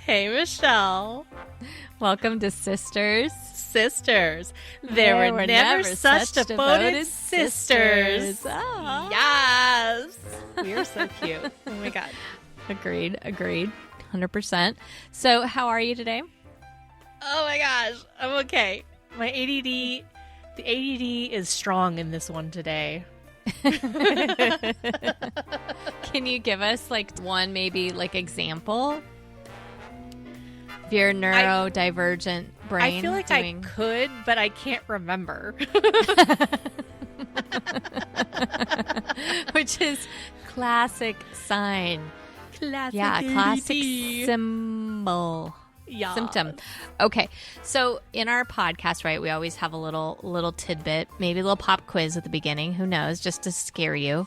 Hey, Michelle. Welcome to Sisters. Sisters. There were never such devoted sisters. Oh. Yes. We are so cute. Oh, my God. Agreed. 100%. So how are you today? Oh, my gosh. I'm okay. My the ADD is strong in this one today. Can you give us one maybe example of your neurodivergent brain? I feel like I could, but I can't remember. Which is classic sign. Classic classic symbol. Yeah. Symptom. Okay. So in our podcast, right, we always have a little tidbit, maybe a little pop quiz at the beginning. Who knows? Just to scare you.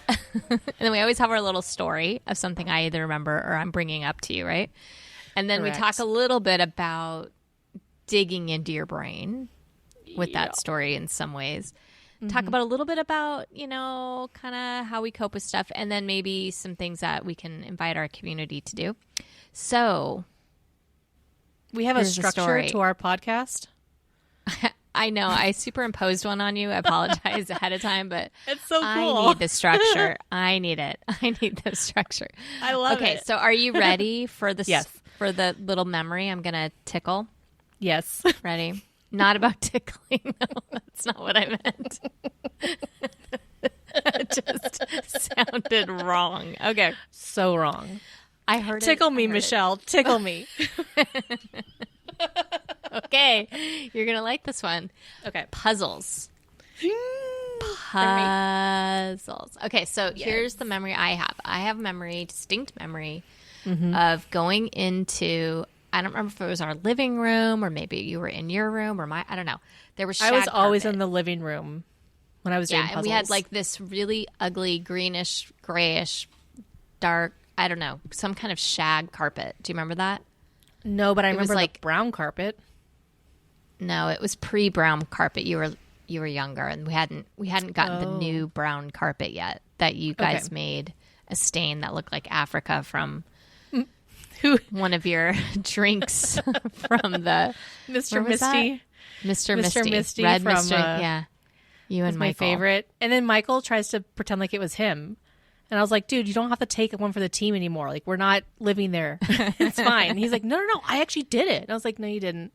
And then we always have our little story of something I either remember or I'm bringing up to you, right? And then Correct. we talk a little bit about digging into your brain with that story in some ways. Talk about a little bit about, kind of how we cope with stuff, and then maybe some things that we can invite our community to do. So we have a structure to our podcast. I know. I superimposed one on you. I apologize ahead of time, but It's so cool. I need the structure. I need it. I need the structure. I love it. Okay, so are you ready for the Yes. for the little memory I'm going to tickle? Yes. Ready? Not about tickling. No, that's not what I meant. It just sounded wrong. Okay. So wrong. I heard it. Tickle me, I heard Michelle. Tickle me. it. Okay. You're going to like this one. Okay. Puzzles. Puzzles. Okay, so here's the memory I have. I have distinct memory of going into, I don't remember if it was our living room or maybe you were in your room or I don't know. There was shag I was always carpet. in the living room when I was doing puzzles. And we had this really ugly greenish, grayish, dark, I don't know, some kind of shag carpet. Do you remember that? No, but I remember was the brown carpet. No, it was pre-brown carpet. You were younger, and we hadn't gotten the new brown carpet yet. That you guys made a stain that looked like Africa from one of your drinks from the Mr. Misty. Mr. Misty, Red from Misty. Yeah, you and My Michael. favorite. And then Michael tries to pretend like it was him. And I was like, dude, you don't have to take one for the team anymore. Like, we're not living there. It's fine. And he's like, no, I actually did it. And I was like, no, you didn't.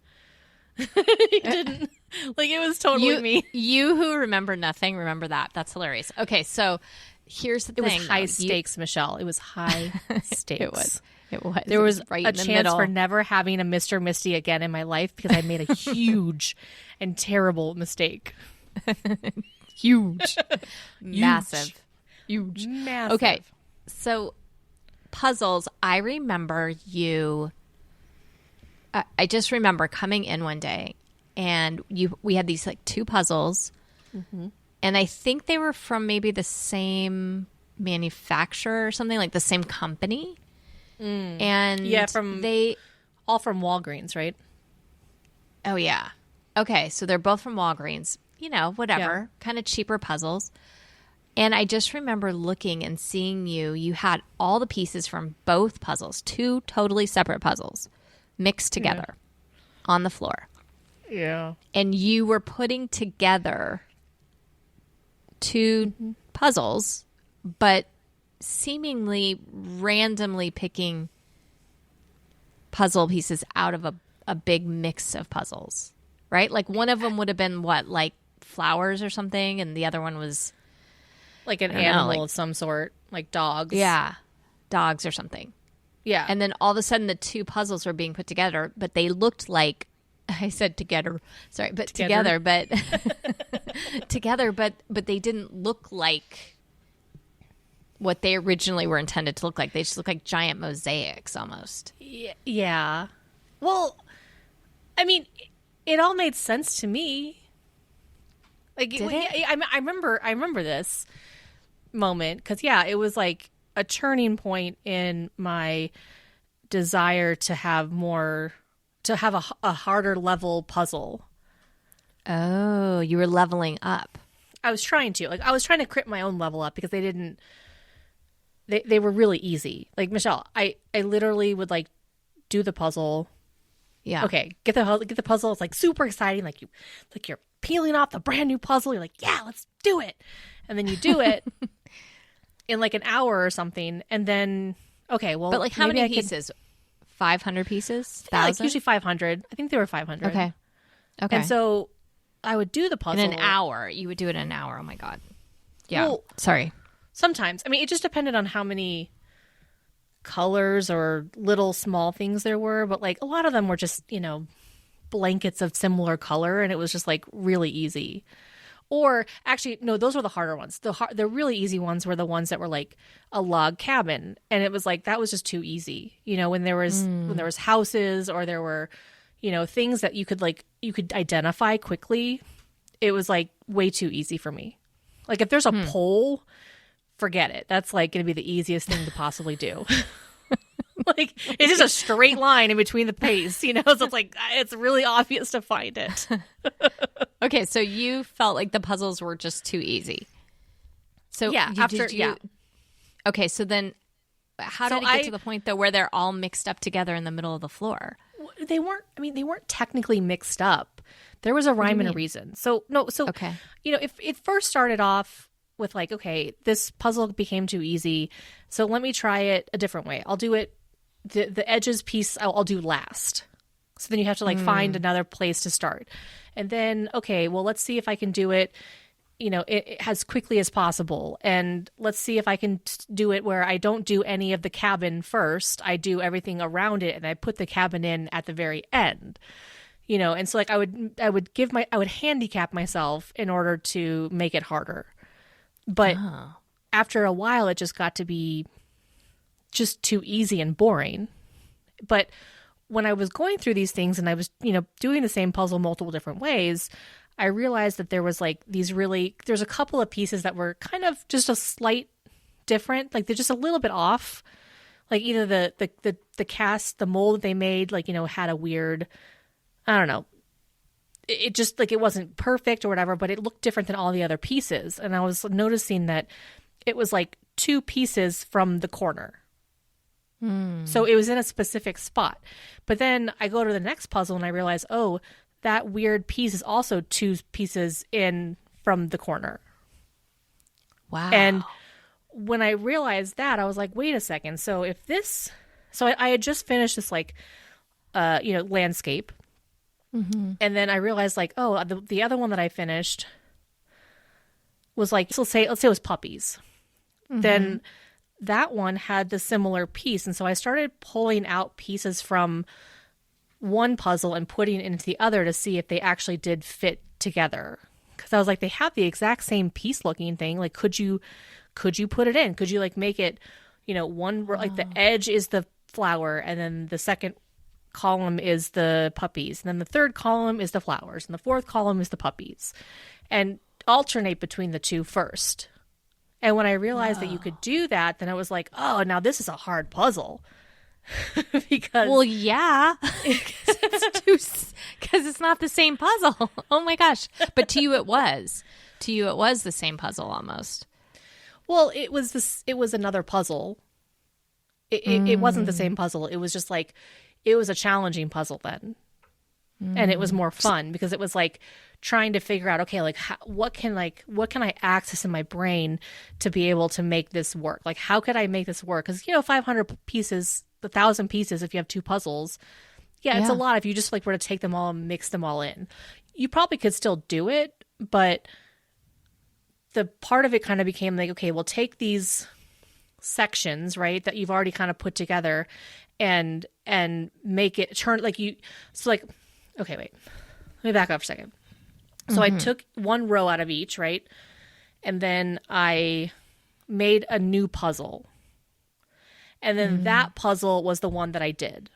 You didn't. Like, it was totally me. You who remember nothing, remember that. That's hilarious. Okay, so here's the It thing. was high stakes, Michelle. It was high stakes. It was. There was right a in the chance middle. for never having a Mr. Misty again in my life because I made a huge and terrible mistake. Huge. Massive. Huge. Massive. Okay, so puzzles. I remember you. I just remember coming in one day, and we had these two puzzles, and I think they were from maybe the same manufacturer or something, like the same company. And Yeah, all from Walgreens, right? Oh yeah. Okay, so they're both from Walgreens. Whatever, kind of cheaper puzzles. And I just remember looking and seeing you had all the pieces from both puzzles, two totally separate puzzles, mixed together on the floor. Yeah. And you were putting together two puzzles, but seemingly randomly picking puzzle pieces out of a big mix of puzzles, right? Like one of them would have been like flowers or something, and the other one was Like an animal of some sort, like dogs. Yeah, dogs or something. Yeah. And then all of a sudden the two puzzles were being put together, but they looked like, I said together, sorry, but together but together, but they didn't look like what they originally were intended to look like. They just look like giant mosaics almost. Yeah. Well, I mean, it all made sense to me. Like, Did it? I remember this moment because it was like a turning point in my desire to have a harder level puzzle. Oh, you were leveling up. I was trying to crit my own level up because they were really easy. Like, Michelle, I literally would do the puzzle. Yeah. Okay, get the puzzle. It's like super exciting. Like you're peeling off the brand new puzzle. You're like, yeah, let's do it. And then you do it in like an hour or something. And then, okay, well, but like how many pieces? 500 pieces? 1,000? Like usually 500. I think they were 500. Okay. And so I would do the puzzle in an hour. You would do it in an hour. Oh my God. Yeah. Well, sorry. Sometimes. I mean, it just depended on how many colors or little small things there were, but like a lot of them were just, blankets of similar color, and it was just like really easy. Or actually, no, those were the harder ones. The really easy ones were the ones that were like a log cabin, and it was like that was just too easy. When there was houses, or there were things that you could identify quickly, it was like way too easy for me. Like if there's a pole, forget it. That's like going to be the easiest thing to possibly do. Like it's just a straight line in between the pace, so it's like it's really obvious to find it. Okay, so you felt like the puzzles were just too easy. So yeah, Okay, so then how did it get to the point though where they're all mixed up together in the middle of the floor? They weren't technically mixed up. There was a rhyme and a reason. Okay. If it first started off with like, okay, this puzzle became too easy, so let me try it a different way. I'll do it the edges piece I'll do last. So then you have to like find another place to start. And then, okay, well, let's see if I can do it, it as quickly as possible. And let's see if I can do it where I don't do any of the cabin first. I do everything around it, and I put the cabin in at the very end. And so like I would handicap myself in order to make it harder. But after a while, it just got to be just too easy and boring. But when I was going through these things and I was, doing the same puzzle multiple different ways, I realized that there was like there's a couple of pieces that were kind of just a slight different, like they're just a little bit off. Like either the cast, the mold that they made, like, had a weird, I don't know. It just like it wasn't perfect or whatever, but it looked different than all the other pieces. And I was noticing that it was like 2 pieces from the corner. So it was in a specific spot. But then I go to the next puzzle and I realize, oh, that weird piece is also 2 pieces in from the corner. Wow. And when I realized that, I was like, wait a second. So I had just finished this like, landscape. Mm-hmm. And then I realized like, oh, the other one that I finished was like, let's say it was puppies. Mm-hmm. Then that one had the similar piece. And so I started pulling out pieces from one puzzle and putting it into the other to see if they actually did fit together. Because I was like, they have the exact same piece looking thing. Like, could you put it in? Could you like make it, one like the edge is the flower, and then the second column is the puppies, and then the third column is the flowers, and the fourth column is the puppies, and alternate between the 2 first. And when I realized that you could do that, then I was like, oh, now this is a hard puzzle. Because well, yeah, because it's not the same puzzle. Oh my gosh! But to you, it was the same puzzle almost. Well, it was another puzzle. It wasn't the same puzzle. It was just like it was a challenging puzzle then, and it was more fun because it was like trying to figure out, okay, like what can I access in my brain to be able to make this work? Like, how could I make this work? Because 500 pieces. 1,000 pieces if you have 2 puzzles. Yeah, it's a lot if you just like were to take them all and mix them all in. You probably could still do it, but the part of it kind of became like, okay, we'll take these sections, right, that you've already kind of put together and make it turn like you. So like, okay, wait, let me back up for a second. So I took one row out of each, right? And then I made a new puzzle. And then that puzzle was the one that I did.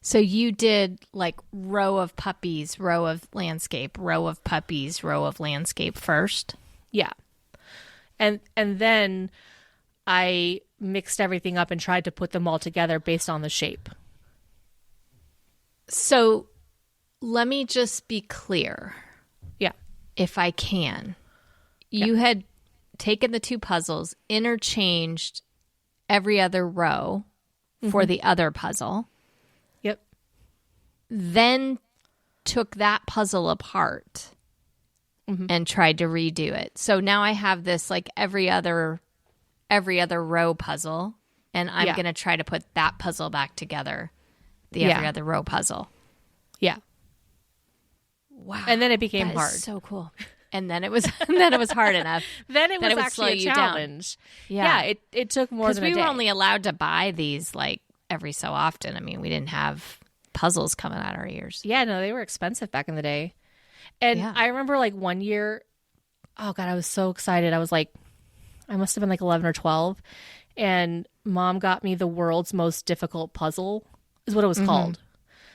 So you did like row of puppies, row of landscape, row of puppies, row of landscape first? Yeah. And then I mixed everything up and tried to put them all together based on the shape. So let me just be clear. Yeah. If I can. You had taken the 2 puzzles, interchanged every other row, for the other puzzle. Yep. Then took that puzzle apart and tried to redo it. So now I have this like every other row puzzle, and I'm going to try to put that puzzle back together. The every other row puzzle. Yeah. Wow. And then it became that hard. Is so cool. And then it was hard enough. Then it was would actually a challenge. Yeah, it took more than a day. Because we were only allowed to buy these like every so often. I mean, we didn't have puzzles coming out our ears. Yeah, no, they were expensive back in the day. And I remember like one year, oh God, I was so excited. I was like, I must have been like 11 or 12. And Mom got me the world's most difficult puzzle, is what it was called.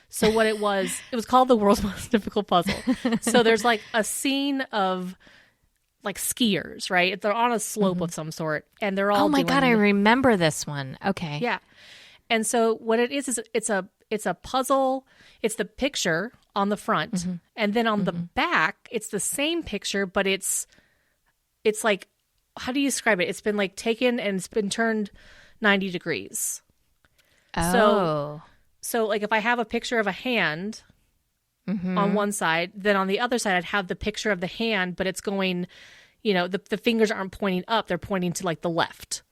So what it was called the world's most difficult puzzle. So there's like a scene of like skiers, right? They're on a slope of some sort, and they're all. Oh my God, I remember this one. Okay. Yeah. And so what it is it's a puzzle. It's the picture on the front, and then on the back, it's the same picture, but it's like, how do you describe it? It's been like taken and it's been turned 90 degrees. Oh. So like if I have a picture of a hand on one side, then on the other side I'd have the picture of the hand, but it's going, the fingers aren't pointing up, they're pointing to like the left.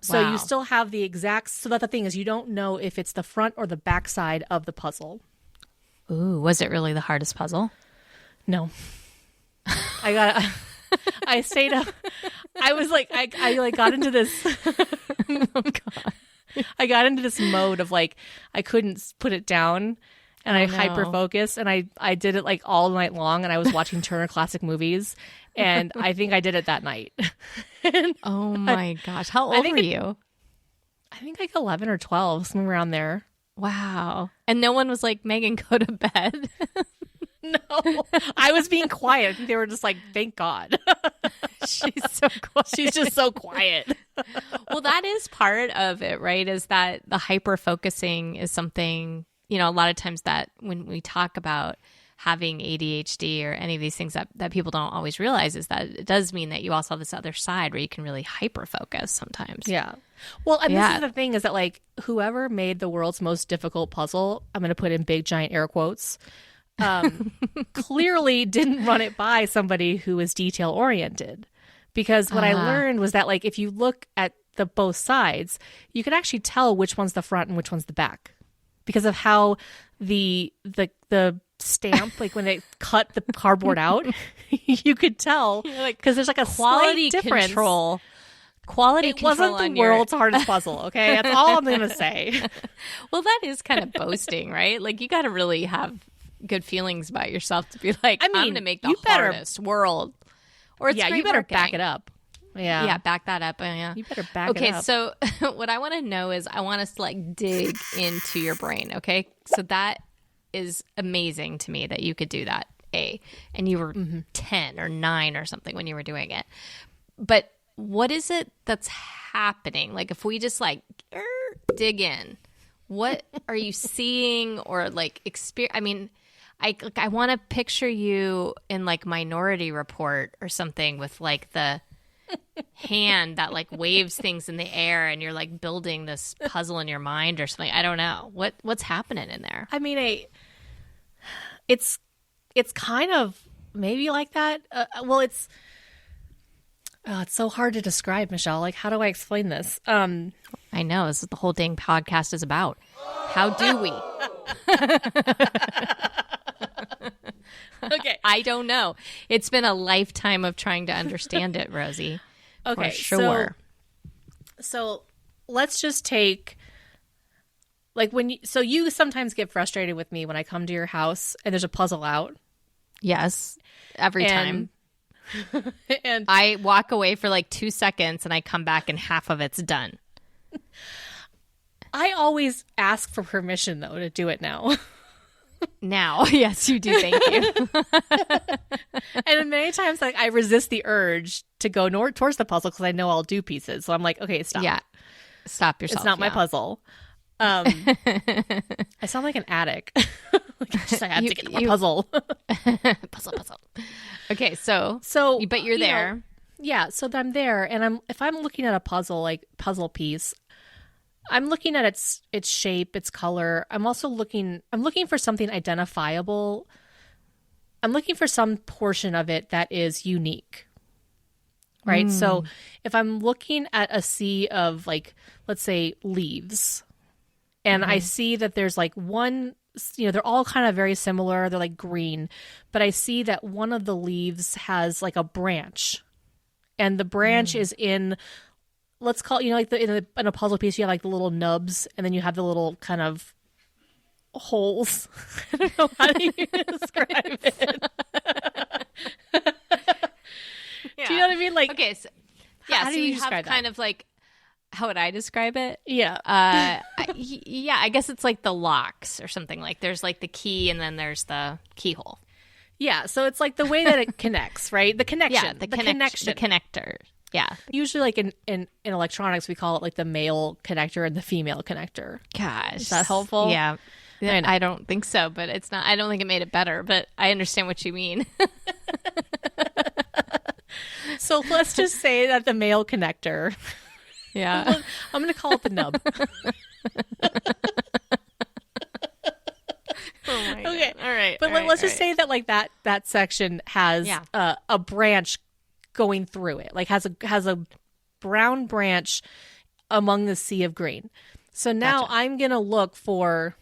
So you still have the exact, so that the thing is you don't know if it's the front or the back side of the puzzle. Ooh, was it really the hardest puzzle? No. I stayed up. I was like, I like got into this. Oh God. I got into this mode of like, I couldn't put it down, and I hyper focused, and I did it like all night long, and I was watching Turner Classic Movies, and I think I did it that night. Oh my gosh. How old were you? I think like 11 or 12, somewhere around there. Wow. And no one was like, Megan, go to bed. No, I was being quiet. I think they were just like, thank God. She's so quiet. She's just so quiet. Well, that is part of it, right? Is that the hyper focusing is something, a lot of times that when we talk about having ADHD or any of these things that people don't always realize is that it does mean that you also have this other side where you can really hyper focus sometimes. Yeah. Well, and this is the thing is that like whoever made the world's most difficult puzzle, I'm going to put in big giant air quotes, clearly didn't run it by somebody who is detail oriented, because what I learned was that like if you look at the both sides, you can actually tell which one's the front and which one's the back because of how the stamp, like when they cut the cardboard out, you could tell because there's like a quality slight difference. Control. Quality it control wasn't the world's hardest puzzle. Okay, that's all I'm gonna say. Well, that is kind of boasting, right? Like you got to really have good feelings about yourself to be like, I'm going to make the hardest world. Or it's you better marketing. back it up. Yeah, back that up. Yeah, you better back it up. Okay, so what I want to know is I want us to like dig into your brain. Okay, so that is amazing to me that you could do that. And you were 10 or 9 or something when you were doing it. But what is it that's happening? Like if we just like dig in, what are you seeing or like experience? I mean, I want to picture you in like Minority Report or something with like the hand that like waves things in the air and you're like building this puzzle in your mind or something. I don't know. What's happening in there? I mean, it's kind of maybe like that. Well, it's so hard to describe, Michelle. Like, how do I explain this? I know. This is the whole dang podcast is about. How do we? Okay. I don't know. It's been a lifetime of trying to understand it, Rosie. Okay. For sure. So let's just take like you sometimes get frustrated with me when I come to your house and there's a puzzle out. Yes. Every time. And I walk away for like 2 seconds and I come back and half of it's done. I always ask for permission though to do it now. Now, yes, you do. Thank you. And many times, like I resist the urge to go towards the puzzle because I know I'll do pieces. So I'm like, okay, stop. Yeah, stop yourself. It's not my puzzle. I sound like an addict. Like, I have to get my puzzle. puzzle. Okay, so but you're there. Yeah, so I'm there, and if I'm looking at a puzzle piece, I'm looking at its shape, its color. I'm looking for something identifiable. I'm looking for some portion of it that is unique. Right? So if I'm looking at a sea of, like, let's say leaves, and I see that there's like one, they're all kind of very similar. They're like green, but I see that one of the leaves has like a branch, and the branch is in, let's call it, like in a puzzle piece, you have like the little nubs, and then you have the little kind of holes. I don't know how to describe it. Do you know what I mean? Like, okay, so, how so do you you describe have that? kind of like, how would I describe it? Yeah. I guess it's like the locks or something. Like there's like the key and then there's the keyhole. Yeah, so it's like the way that it connects, right? The connection. Yeah, the connection. The connector. Yeah. Usually, like in electronics, we call it like the male connector and the female connector. Gosh. Is that helpful? Yeah. I don't think so, but it's not. I don't think it made it better, but I understand what you mean. So let's just say that the male connector. Yeah. I'm going to call it the nub. Oh my Okay. God. All right. But let's just say that like that section has a branch going through it, like has a brown branch among the sea of green. So now I'm going to look for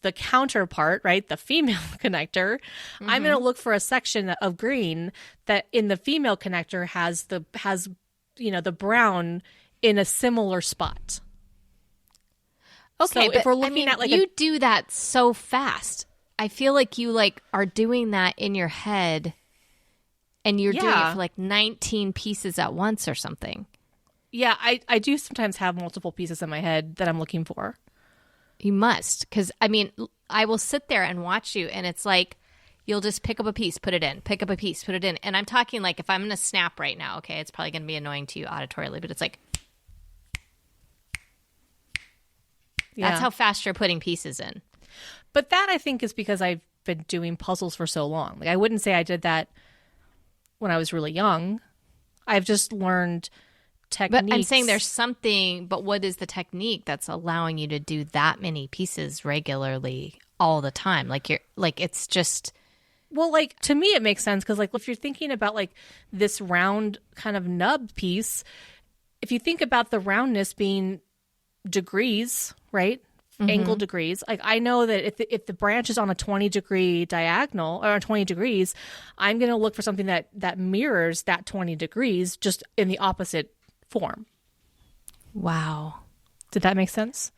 the counterpart, right? The female connector. I'm going to look for a section of green that in the female connector has the brown in a similar spot. Okay, so but if we're looking at like you do that so fast. I feel like you like are doing that in your head, and you're doing it for like 19 pieces at once or something. Yeah, I do sometimes have multiple pieces in my head that I'm looking for. You must, because I mean, I will sit there and watch you, and it's like you'll just pick up a piece, put it in, pick up a piece, put it in, and I'm talking like if I'm going to snap right now, okay, it's probably going to be annoying to you auditorily, but it's like. Yeah. That's how fast you're putting pieces in. But that I think is because I've been doing puzzles for so long. Like I wouldn't say I did that when I was really young. I've just learned techniques. But I'm saying there's something, but what is the technique that's allowing you to do that many pieces regularly all the time? Like you're like it's just well, like to me it makes sense because like if you're thinking about like this round kind of nub piece, if you think about the roundness being degrees, right? Angle degrees. Like I know that if the branch is on a 20-degree diagonal or 20 degrees, I'm going to look for something that mirrors that 20 degrees just in the opposite form. Wow. Did that make sense?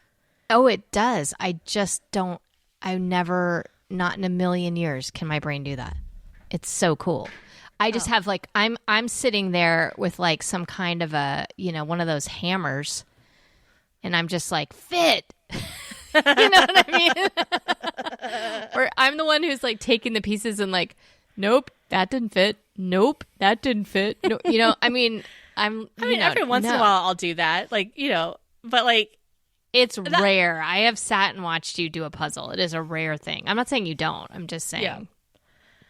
Oh, it does. I just don't. I never, not in a million years, can my brain do that. It's so cool. I just have like I'm sitting there with like some kind of a one of those hammers. And I'm just like, fit. You know what I mean? Or I'm the one who's like taking the pieces and like, nope, that didn't fit. Nope, that didn't fit. No, I mean, every once in a while I'll do that. Like, but like. It's rare. I have sat and watched you do a puzzle. It is a rare thing. I'm not saying you don't. I'm just saying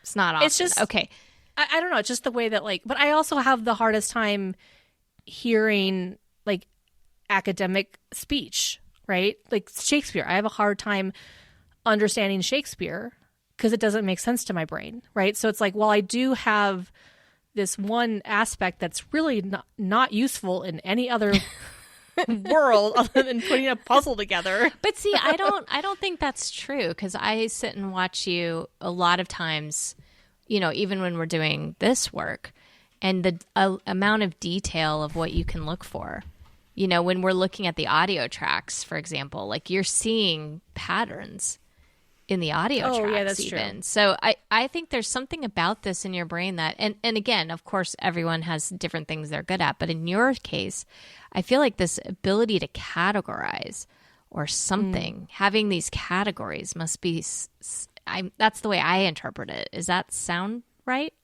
it's not often. It's just, okay. I don't know. It's just the way that like, but I also have the hardest time hearing like academic speech, right? Like Shakespeare. I have a hard time understanding Shakespeare because it doesn't make sense to my brain, right? So it's like, well, I do have this one aspect that's really not useful in any other world other than putting a puzzle together. But see, I don't think that's true because I sit and watch you a lot of times, even when we're doing this work and the amount of detail of what you can look for. When we're looking at the audio tracks, for example, like you're seeing patterns in the audio tracks. Yeah, that's even. true. So I think there's something about this in your brain that, and again, of course, everyone has different things they're good at. But in your case, I feel like this ability to categorize or something, having these categories must be, that's the way I interpret it. Does that sound right?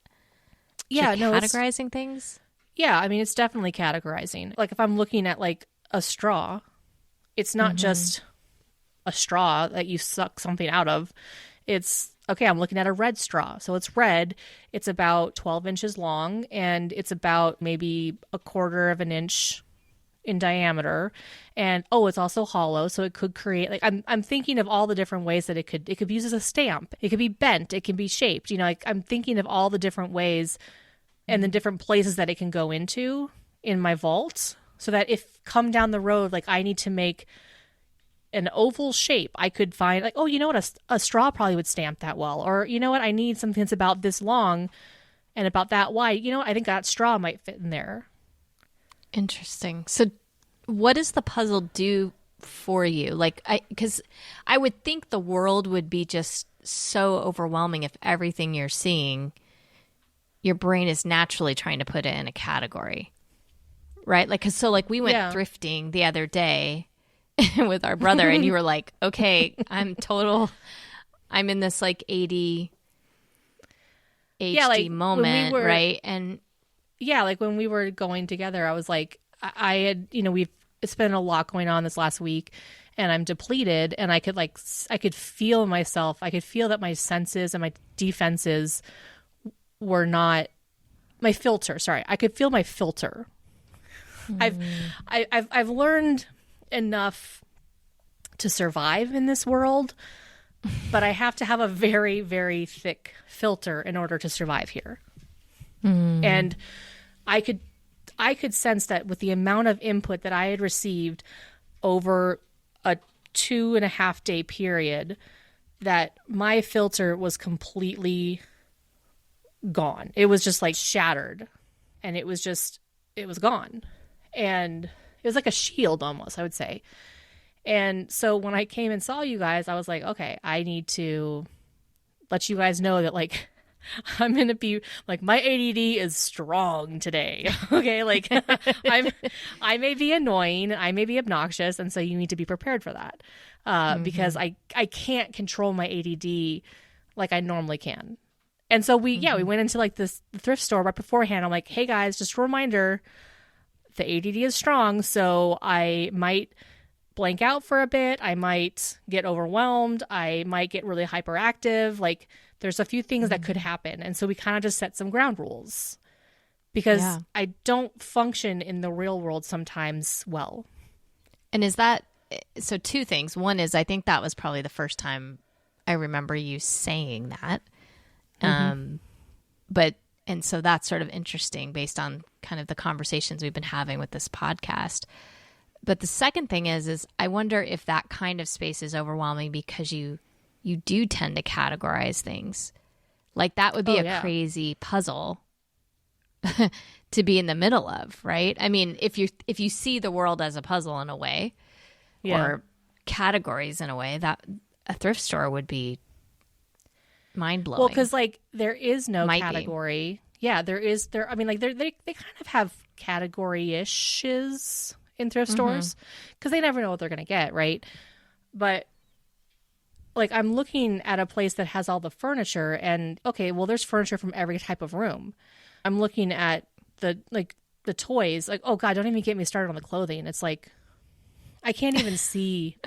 Yeah, categorizing things? Yeah, I mean, it's definitely categorizing. Like if I'm looking at like a straw, it's not just a straw that you suck something out of. It's, okay, I'm looking at a red straw. So it's red. It's about 12 inches long and it's about maybe a quarter of an inch in diameter, and it's also hollow, so it could create, like, I'm thinking of all the different ways that it could be used as a stamp, it could be bent, it can be shaped, like I'm thinking of all the different ways and the different places that it can go into in my vault, so that if come down the road, like I need to make an oval shape, I could find, like, you know what, a straw probably would stamp that well, or you know what, I need something that's about this long and about that wide, I think that straw might fit in there. Interesting. So what does the puzzle do for you? Like, because I would think the world would be just so overwhelming if everything you're seeing, your brain is naturally trying to put it in a category, right? Like, cause so like we went thrifting the other day with our brother and you were like, okay, I'm in this like ADHD moment, right? And yeah, like when we were going together, I was like, I had, it's been a lot going on this last week and I'm depleted, and I could feel myself. I could feel that my senses and my defenses were not my filter. Sorry. I could feel my filter. I've learned enough to survive in this world, but I have to have a very, very thick filter in order to survive here. And I could sense that with the amount of input that I had received over a 2.5 day period, that my filter was completely gone. It was just like shattered, and it was gone. And it was like a shield almost, I would say. And so when I came and saw you guys, I was like, okay, I need to let you guys know that, like, I'm going to be like, my ADD is strong today. Okay. Like I may be annoying, I may be obnoxious. And so you need to be prepared for that. Because I can't control my ADD like I normally can. And so we went into like the thrift store right beforehand. I'm like, hey guys, just a reminder, the ADD is strong. So I might blank out for a bit. I might get overwhelmed. I might get really hyperactive. Like, there's a few things that could happen. And so we kind of just set some ground rules, because I don't function in the real world sometimes well. And is that, so two things. One is, I think that was probably the first time I remember you saying that. And so that's sort of interesting based on kind of the conversations we've been having with this podcast. But the second thing is I wonder if that kind of space is overwhelming because you do tend to categorize things. Like, that would be a crazy puzzle to be in the middle of, right? I mean, if you see the world as a puzzle in a way, or categories in a way, that a thrift store would be mind-blowing. Well, because like there is no category. Yeah, there is. I mean, like they kind of have category-ishes in thrift stores, because they never know what they're going to get, right? But like, I'm looking at a place that has all the furniture, and okay, well, there's furniture from every type of room. I'm looking at the toys, like, oh God, don't even get me started on the clothing. It's like, I can't even see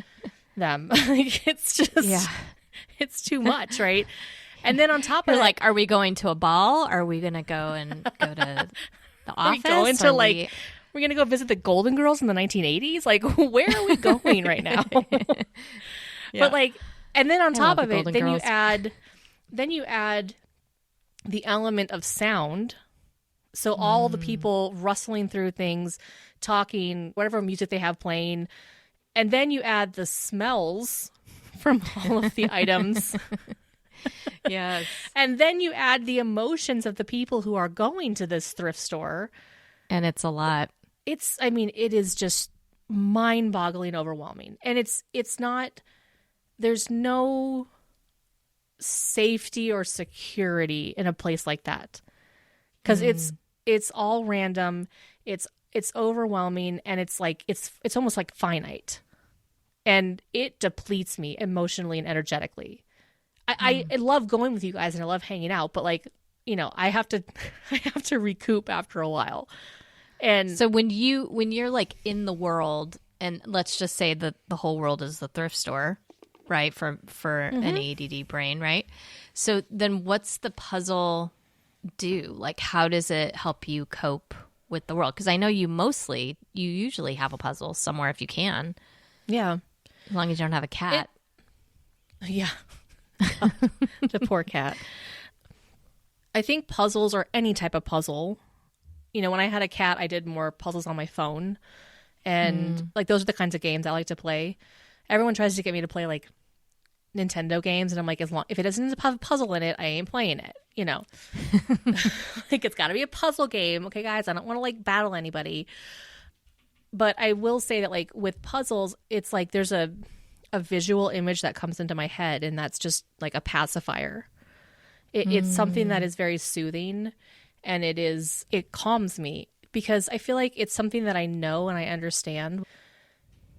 them. Like, it's just, it's too much, right? And then on top of like, are we going to a ball? Are we going to go to the office? We're going to go visit the Golden Girls in the 1980s? Like, where are we going right now? But like, and then on top of it, then you add the element of sound. So all the people rustling through things, talking, whatever music they have playing. And then you add the smells from all of the items. Yes. And then you add the emotions of the people who are going to this thrift store. And it's a lot. It is just mind-boggling overwhelming. And it's not, there's no safety or security in a place like that. Because it's all random, it's overwhelming, and it's like it's almost like finite. And it depletes me emotionally and energetically. I love going with you guys and I love hanging out, but like, I have to recoup after a while. And so when you're like in the world, and let's just say that the whole world is the thrift store, right? For an ADD brain, right? So then what's the puzzle do? Like, how does it help you cope with the world? Because I know you mostly you usually have a puzzle somewhere if you can, Yeah. as long as you don't have a cat. Yeah. The poor cat. I think puzzles, or any type of puzzle, you know, when I had a cat, I did more puzzles on my phone. And like, those are the kinds of games I like to play. Everyone tries to get me to play like Nintendo games. And I'm like, if it doesn't have a puzzle in it, I ain't playing it. You know, like, it's got to be a puzzle game. Okay, guys, I don't want to like battle anybody. But I will say that like with puzzles, it's like there's a visual image that comes into my head, and that's just like a pacifier. It's something that is very soothing, and it calms me, because I feel like it's something that I know and I understand.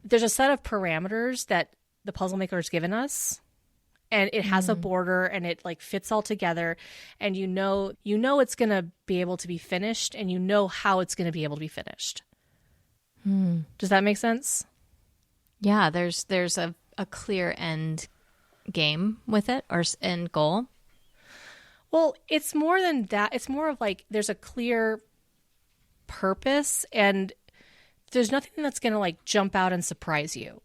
There's a set of parameters that the puzzle maker has given us, and it has a border, and it like fits all together, and you know it's going to be able to be finished, and you know how it's going to be able to be finished. Does that make sense? Yeah, there's a clear end game with it, or end goal. Well, it's more than that. It's more of like there's a clear purpose, and there's nothing that's going to like jump out and surprise you.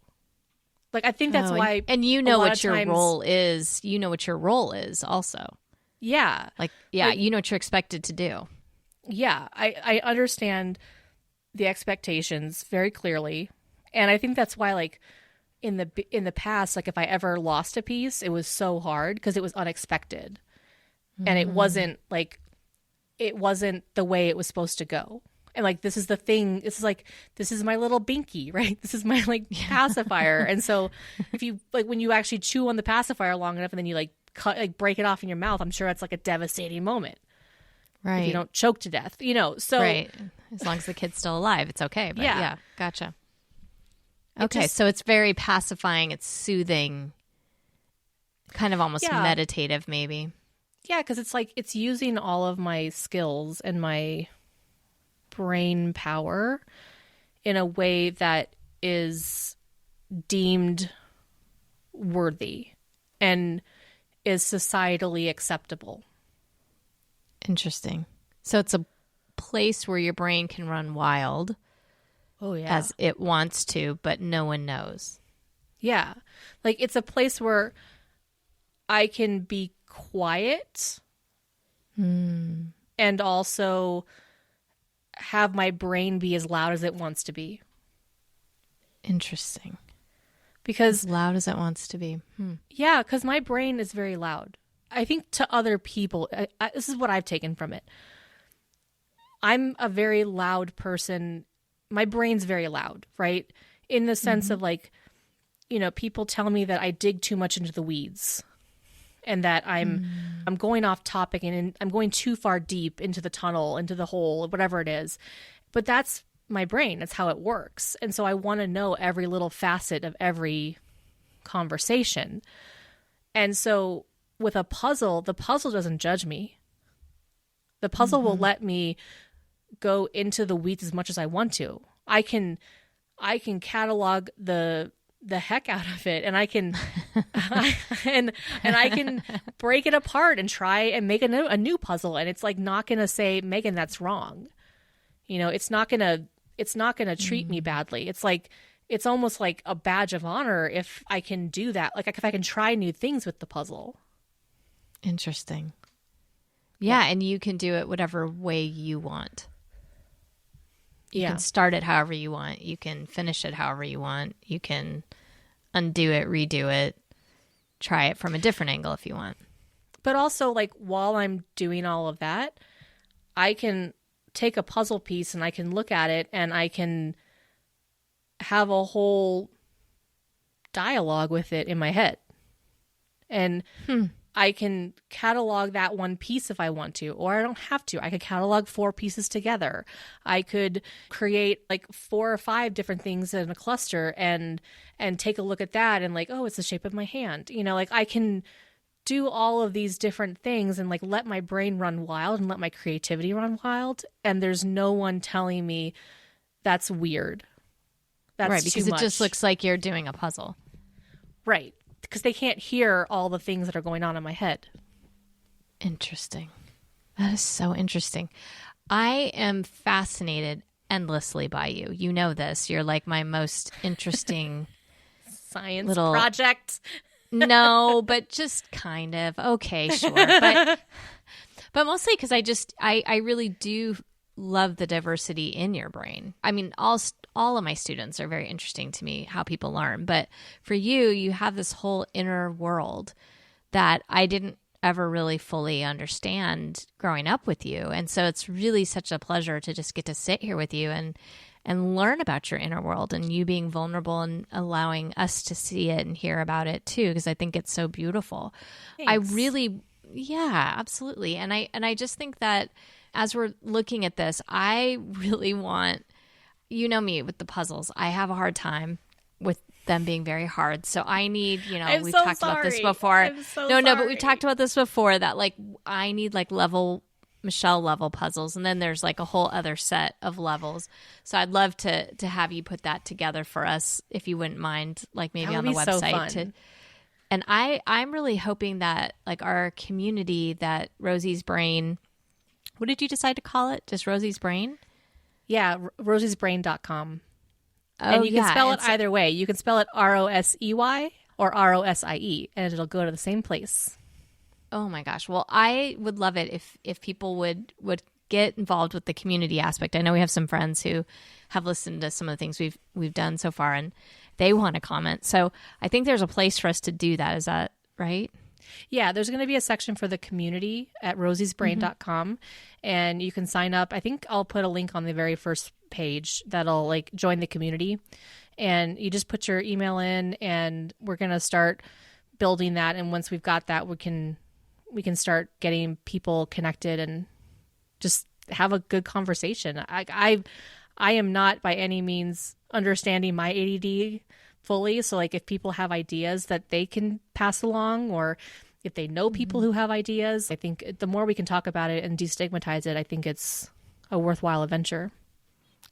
Like, I think that's why. And you know what your role is. You know what your role is also. Yeah. Like, you know what you're expected to do. Yeah. I understand the expectations very clearly. And I think that's why, like, in the past, like, if I ever lost a piece, it was so hard because it was unexpected. And it wasn't the way it was supposed to go. And like, this is the thing. This is my little binky, right? This is my like pacifier. And so if you like, when you actually chew on the pacifier long enough and then you like break it off in your mouth, I'm sure it's like a devastating moment. Right. If you don't choke to death, you know, so. Right. As long as the kid's still alive, it's okay. But yeah gotcha. Okay. So it's very pacifying. It's soothing, kind of almost meditative maybe. Yeah. Cause it's like, it's using all of my skills and my brain power in a way that is deemed worthy and is societally acceptable. Interesting. So it's a place where your brain can run wild. Oh yeah. As it wants to, but no one knows. Yeah. Like, it's a place where I can be quiet and also have my brain be as loud as it wants to be. Interesting. Because as loud as it wants to be. Yeah, because my brain is very loud. I think to other people, this is what I've taken from it. I'm a very loud person. My brain's very loud, right? In the sense of like, you know, people tell me that I dig too much into the weeds and that I'm going off topic and I'm going too far deep into the tunnel, into the hole, whatever it is. But that's my brain. That's how it works. And so I want to know every little facet of every conversation. And so with a puzzle, the puzzle doesn't judge me. The puzzle will let me go into the weeds as much as I want to. I can catalog the heck out of it, and I can and I can break it apart and try and make a new puzzle, and it's like not gonna say, Megan, that's wrong. You know, it's not gonna treat me badly. It's like, it's almost like a badge of honor if I can do that. Like if I can try new things with the puzzle. Interesting. Yeah, and you can do it whatever way you want. You can start it however you want. You can finish it however you want. You can undo it, redo it, try it from a different angle if you want. But also, like, while I'm doing all of that, I can take a puzzle piece and I can look at it and I can have a whole dialogue with it in my head. And I can catalog that one piece if I want to, or I don't have to. I could catalog 4 pieces together. I could create like 4 or 5 different things in a cluster and take a look at that and like, oh, it's the shape of my hand. You know, like I can do all of these different things and like let my brain run wild and let my creativity run wild. And there's no one telling me that's weird. That's right, because too it much. just looks like you're doing a puzzle. Right. Because they can't hear all the things that are going on in my head. Interesting. That is so interesting. I am fascinated endlessly by you. You know this. You're like my most interesting science little project. No, but just kind of. Okay, sure. But mostly because I really do love the diversity in your brain. I mean, all of my students are very interesting to me, how people learn. But for you, you have this whole inner world that I didn't ever really fully understand growing up with you. And so it's really such a pleasure to just get to sit here with you and learn about your inner world, and you being vulnerable and allowing us to see it and hear about it too, because I think it's so beautiful. Thanks. Yeah, absolutely. And I just think that as we're looking at this, I really want, you know me with the puzzles, I have a hard time with them being very hard. So I need, we've talked about this before. I'm so sorry. But we've talked about this before, that like I need like Michelle level puzzles, and then there's like a whole other set of levels. So I'd love to have you put that together for us, if you wouldn't mind, like maybe on the website. So fun. And I'm really hoping that like our community, that Rosey's Brain, what did you decide to call it? Just Rosey's Brain? Yeah, rosiesbrain.com. Oh, and you can spell it either way. You can spell it Rosey or Rosie, and it'll go to the same place. Oh my gosh. Well, I would love it if people would get involved with the community aspect. I know we have some friends who have listened to some of the things we've done so far, and they want to comment. So I think there's a place for us to do that. Is that right? Yeah, there's going to be a section for the community at rosiesbrain.com, and you can sign up. I think I'll put a link on the very first page that'll like join the community, and you just put your email in, and we're going to start building that. And once we've got that, we can start getting people connected and just have a good conversation. I am not by any means understanding my ADD fully. So like if people have ideas that they can pass along, or if they know people who have ideas, I think the more we can talk about it and destigmatize it, I think it's a worthwhile adventure.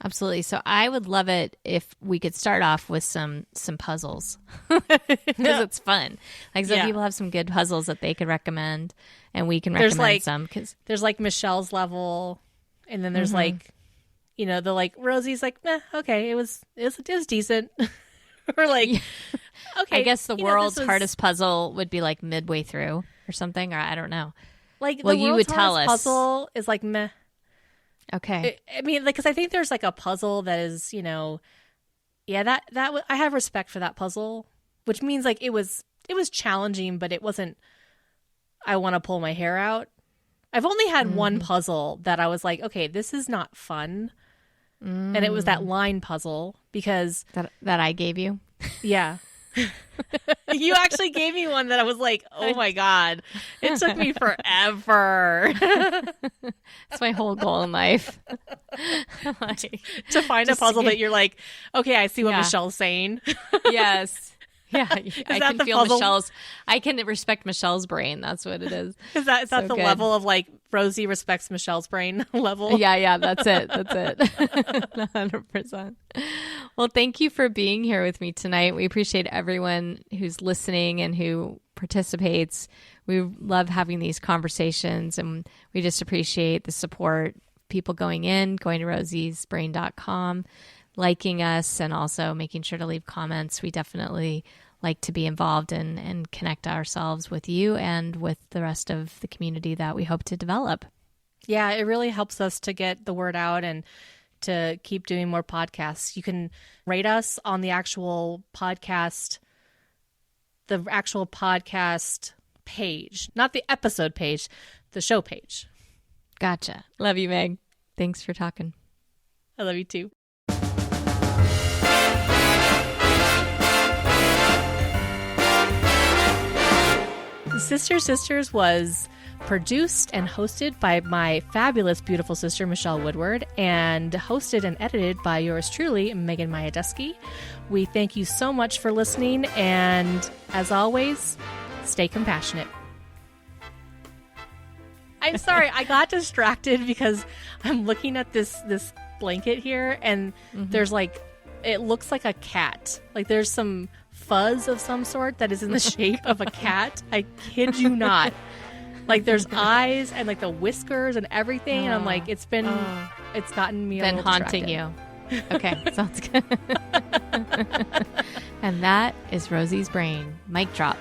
Absolutely. So I would love it if we could start off with some puzzles, because it's fun. Like some people have some good puzzles that they could recommend, and we can recommend some. Cause there's like Michelle's level, and then there's like, the like Rosie's like, okay, it was decent. Or like, okay. I guess the world's hardest puzzle would be like midway through or something, or I don't know. Like well, the you would tell us. Puzzle is like meh. Okay. I mean, like, because I think there's like a puzzle that is, that I have respect for that puzzle, which means like it was challenging, but it wasn't, I want to pull my hair out. I've only had one puzzle that I was like, okay, this is not fun. And it was that line puzzle, because that I gave you. Yeah. You actually gave me one that I was like, oh my God, it took me forever. That's my whole goal in life. To find a puzzle that you're like, okay, I see what Michelle's saying. Yes. Yeah, I can feel puzzle? Michelle's. I can respect Michelle's brain. That's what it is. Is that the good. level of like Rosey respects Michelle's brain level? Yeah, that's it. 100%. Well, thank you for being here with me tonight. We appreciate everyone who's listening and who participates. We love having these conversations, and we just appreciate the support. People going to rosiesbrain.com, liking us, and also making sure to leave comments. We definitely like to be involved and connect ourselves with you and with the rest of the community that we hope to develop. Yeah, it really helps us to get the word out and to keep doing more podcasts. You can rate us on the actual podcast page, not the episode page, the show page. Gotcha. Love you, Meg. Thanks for talking. I love you too. Sister Sisters was produced and hosted by my fabulous, beautiful sister, Michelle Woodward, and hosted and edited by yours truly, Megan Mayadeski. We thank you so much for listening, and as always, stay compassionate. I'm sorry, I got distracted because I'm looking at this blanket here, and there's like, it looks like a cat. Like there's some fuzz of some sort that is in the shape of a cat. I kid you not. Like there's eyes and like the whiskers and everything. And I'm like, it's gotten me Been haunting you. Okay, sounds good. And that is Rosie's brain. Mic drop.